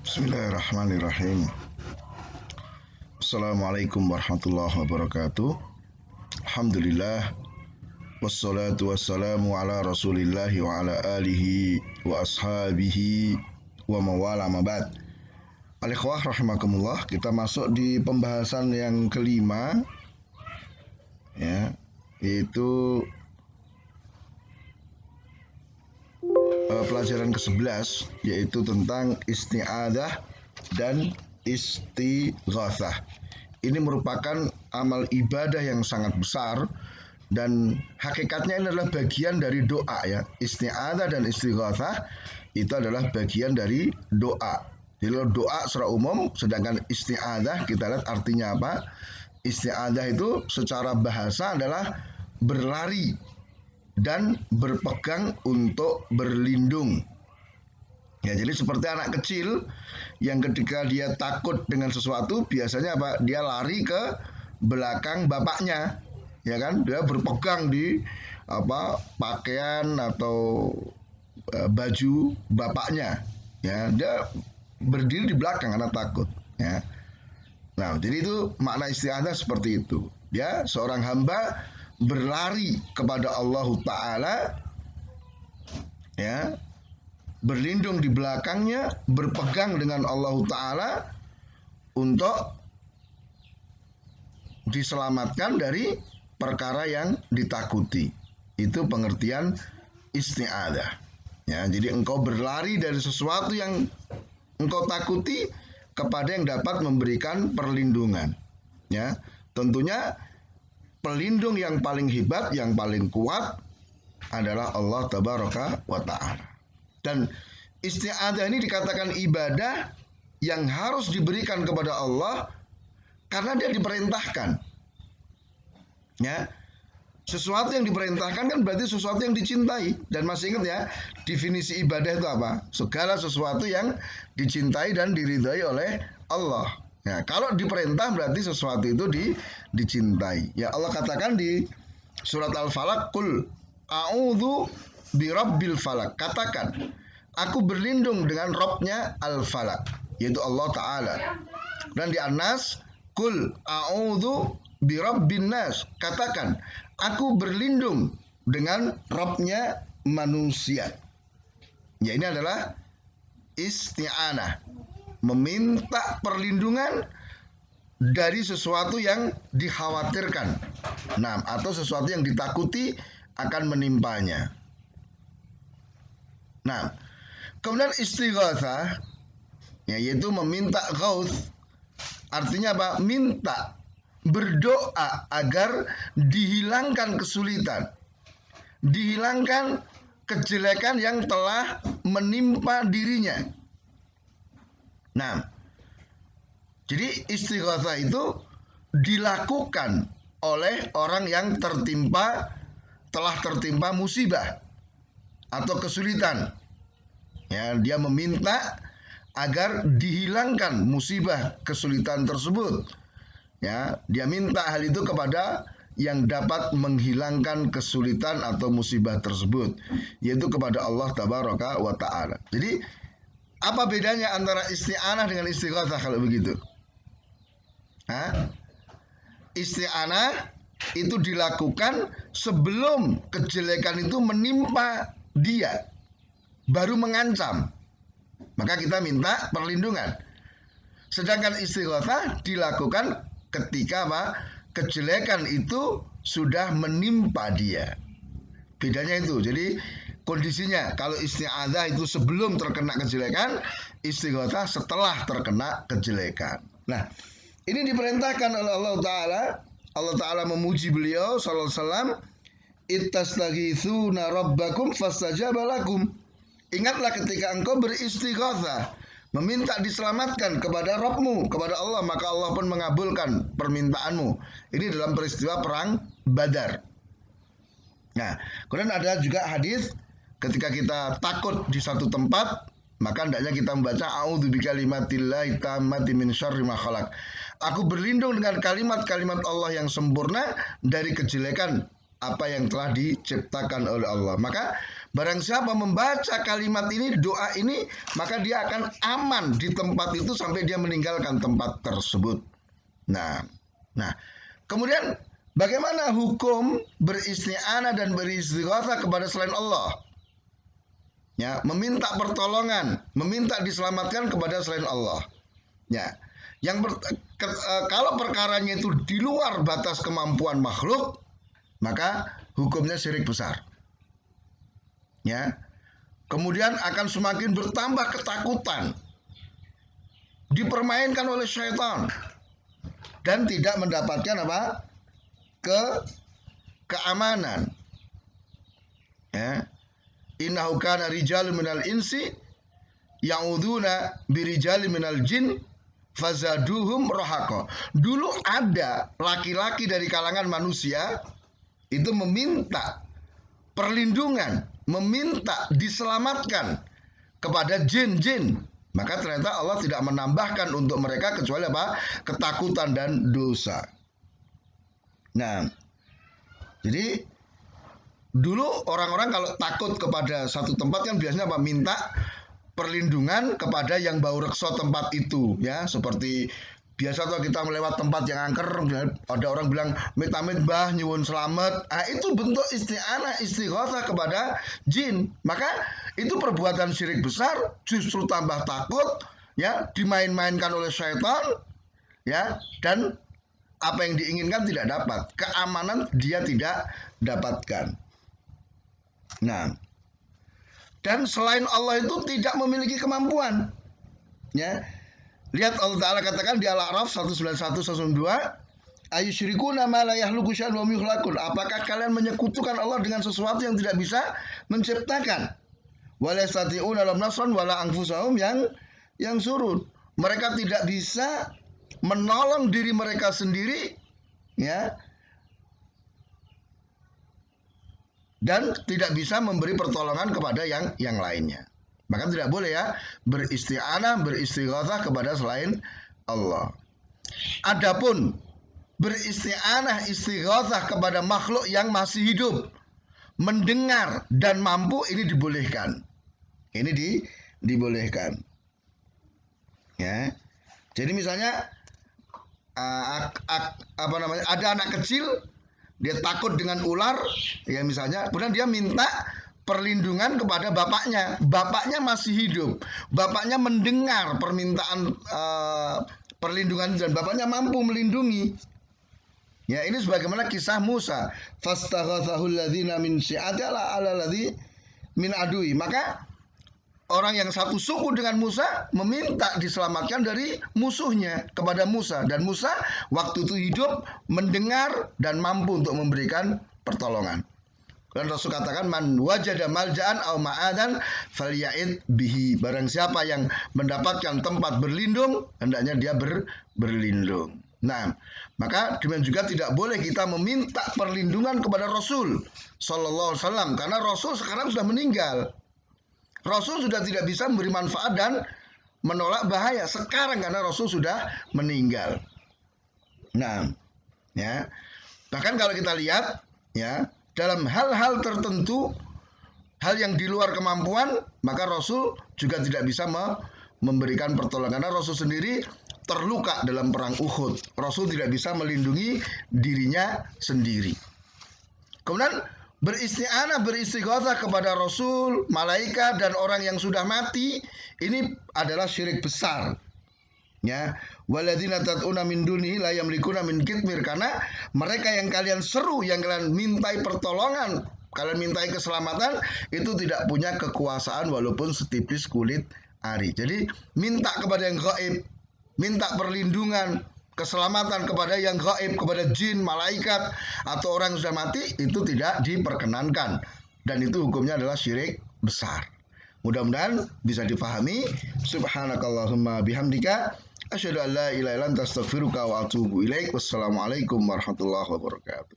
Bismillahirrahmanirrahim. Assalamualaikum warahmatullahi wabarakatuh. Alhamdulillah. Wassalatu wassalamu ala rasulillahi wa ala alihi wa ashabihi wa mawala mabad. Al-ikhwah rahimakumullah, kita masuk di pembahasan yang kelima, ya, yaitu pelajaran ke-11, yaitu tentang isti'adah dan istighatsah. Ini merupakan amal ibadah yang sangat besar dan hakikatnya ini adalah bagian dari doa, ya. Isti'adah dan istighatsah itu adalah bagian dari doa. Jadi doa secara umum, sedangkan isti'adah kita lihat artinya apa? Isti'adah itu secara bahasa adalah berlari dan berpegang untuk berlindung. Ya, jadi seperti anak kecil yang ketika dia takut dengan sesuatu, biasanya apa? Dia lari ke belakang bapaknya, ya kan? Dia berpegang di pakaian atau baju bapaknya, ya. Dia berdiri di belakang karena takut, ya. Nah, jadi itu makna isti'adah seperti itu. Ya, seorang hamba berlari kepada Allah Ta'ala, ya, berlindung di belakangnya, berpegang dengan Allah Ta'ala untuk diselamatkan dari perkara yang ditakuti. Itu pengertian isti'adah, ya. Jadi engkau berlari dari sesuatu yang engkau takuti kepada yang dapat memberikan perlindungan, ya. Tentunya pelindung yang paling hebat, yang paling kuat adalah Allah Tabaraka wa Ta'ala. Dan isti'adah ini dikatakan ibadah yang harus diberikan kepada Allah karena dia diperintahkan, ya. Sesuatu yang diperintahkan kan berarti sesuatu yang dicintai. Dan masih ingat, ya, definisi ibadah itu apa? Segala sesuatu yang dicintai dan diridhai oleh Allah. Ya, kalau diperintah berarti sesuatu itu dicintai. Ya, Allah katakan di surat Al-Falaq, "Qul a'udzu birabbil falaq." Katakan, aku berlindung dengan Rabbnya Al-Falaq, yaitu Allah Ta'ala. Dan di An-Nas, "Qul a'udzu birabbin nas." Katakan, aku berlindung dengan Rabbnya manusia. Ya, ini adalah isti'anah, meminta perlindungan dari sesuatu yang dikhawatirkan, nah, atau sesuatu yang ditakuti akan menimpanya. Nah, kemudian istighatsah, ya, yaitu meminta ghauts. Artinya apa? Minta, berdoa agar dihilangkan kesulitan, dihilangkan kejelekan yang telah menimpa dirinya. Nah, jadi istighatsah itu dilakukan oleh orang yang telah tertimpa musibah atau kesulitan. Ya, dia meminta agar dihilangkan musibah kesulitan tersebut. Ya, dia minta hal itu kepada yang dapat menghilangkan kesulitan atau musibah tersebut, yaitu kepada Allah Tabaraka wa Ta'ala. Jadi apa bedanya antara isti'anah dengan istighatsah kalau begitu? Isti'anah itu dilakukan sebelum kejelekan itu menimpa dia, baru mengancam, maka kita minta perlindungan. Sedangkan istighatsah dilakukan ketika kejelekan itu sudah menimpa dia. Bedanya itu. Jadi kondisinya, kalau isti'adzah itu sebelum terkena kejelekan, istighatsah setelah terkena kejelekan. Nah, ini diperintahkan oleh Allah Ta'ala. Allah Ta'ala memuji beliau sallallahu alaihi wasallam, "Ittastaghitsuna rabbakum fastajaba lakum." Ingatlah ketika engkau beristighatsah, meminta diselamatkan kepada Rabbmu, kepada Allah, maka Allah pun mengabulkan permintaanmu. Ini dalam peristiwa perang Badar. Nah, kemudian ada juga hadis ketika kita takut di satu tempat, maka hendaknya kita membaca a'udzu bikalimatillahi tammati min syarri ma khalaq. Aku berlindung dengan kalimat-kalimat Allah yang sempurna dari kejelekan apa yang telah diciptakan oleh Allah. Maka Barang siapa membaca kalimat ini, doa ini, maka dia akan aman di tempat itu sampai dia meninggalkan tempat tersebut. Nah, kemudian bagaimana hukum beristi'anah dan beristighatsah kepada selain Allah? Ya, meminta pertolongan, meminta diselamatkan kepada selain Allah. Ya, kalau perkaranya itu di luar batas kemampuan makhluk, maka hukumnya syirik besar. Ya, kemudian akan semakin bertambah ketakutan, dipermainkan oleh syaitan, dan tidak mendapatkan apa? Keamanan. Ya, innahu kana rijalun minal insi ya'uduna birijali minal jin fazaduhum rohako. Dulu ada laki-laki dari kalangan manusia itu meminta perlindungan, meminta diselamatkan kepada jin-jin. Maka ternyata Allah tidak menambahkan untuk mereka kecuali apa? Ketakutan dan dosa. Nah, jadi dulu orang-orang kalau takut kepada satu tempat kan biasanya apa? Minta perlindungan kepada yang bau rekso tempat itu, ya, seperti biasa tuh kita melewat tempat yang angker, ada orang bilang mit-amit mbah nyuwun selamat. Ah, itu bentuk isti'anah, istighatsah kepada jin. Maka itu perbuatan syirik besar, justru tambah takut, ya, dimain-mainkan oleh syaitan, ya, dan apa yang diinginkan tidak dapat, keamanan dia tidak dapatkan. Nah, dan selain Allah itu tidak memiliki kemampuan. Ya. Lihat Allah Ta'ala katakan di Al-A'raf 191-192, ayyusyrikuna ma la yakhluqu syai'an wa hum yukhlaqun. Apakah kalian menyekutukan Allah dengan sesuatu yang tidak bisa menciptakan? Wa la yastati'una lahum nasran wa la anfusahum yang surun. Mereka tidak bisa menolong diri mereka sendiri, ya, dan tidak bisa memberi pertolongan kepada yang lainnya. Maka tidak boleh ya beristi'anah, beristighatsah kepada selain Allah. Adapun beristi'anah, istighatsah kepada makhluk yang masih hidup, mendengar dan mampu, ini dibolehkan. Ini dibolehkan. Ya. Jadi misalnya ada anak kecil, dia takut dengan ular, ya misalnya, kemudian dia minta perlindungan kepada bapaknya. Bapaknya masih hidup, bapaknya mendengar permintaan perlindungan dan bapaknya mampu melindungi. Ya, ini sebagaimana kisah Musa, fastaghathahu alladhina min syi'ati ala alladhi min adui. Maka orang yang satu suku dengan Musa meminta diselamatkan dari musuhnya kepada Musa, dan Musa waktu itu hidup, mendengar dan mampu untuk memberikan pertolongan. Dan Rasul katakan, man wajada malja'an aw ma'adan falya'id bihi. Barang siapa yang mendapatkan tempat berlindung, hendaknya dia berlindung. Nah, maka demikian juga tidak boleh kita meminta perlindungan kepada Rasul sallallahu alaihi wasallam, karena Rasul sekarang sudah meninggal. Rasul sudah tidak bisa memberi manfaat dan menolak bahaya sekarang karena Rasul sudah meninggal. Nah, ya. Bahkan kalau kita lihat, ya, dalam hal-hal tertentu, hal yang di luar kemampuan, maka Rasul juga tidak bisa memberikan pertolongan. Karena Rasul sendiri terluka dalam perang Uhud. Rasul tidak bisa melindungi dirinya sendiri. Kemudian beristi'anah, beristighatsah kepada Rasul, malaikat, dan orang yang sudah mati, ini adalah syirik besar. Ya, waladzina tad'una min dunihi la yamlikuna min kitmir, karena mereka yang kalian seru, yang kalian mintai pertolongan, kalian mintai keselamatan, itu tidak punya kekuasaan walaupun setipis kulit ari. Jadi minta kepada yang gaib, minta perlindungan, keselamatan kepada yang gaib, kepada jin, malaikat, atau orang yang sudah mati, itu tidak diperkenankan, dan itu hukumnya adalah syirik besar. Mudah-mudahan bisa difahami. Subhanakallahumma bihamdika asyhadu an la ilaha illa anta astaghfiruka wa atubu ilaik. Wassalamualaikum warahmatullahi wabarakatuh.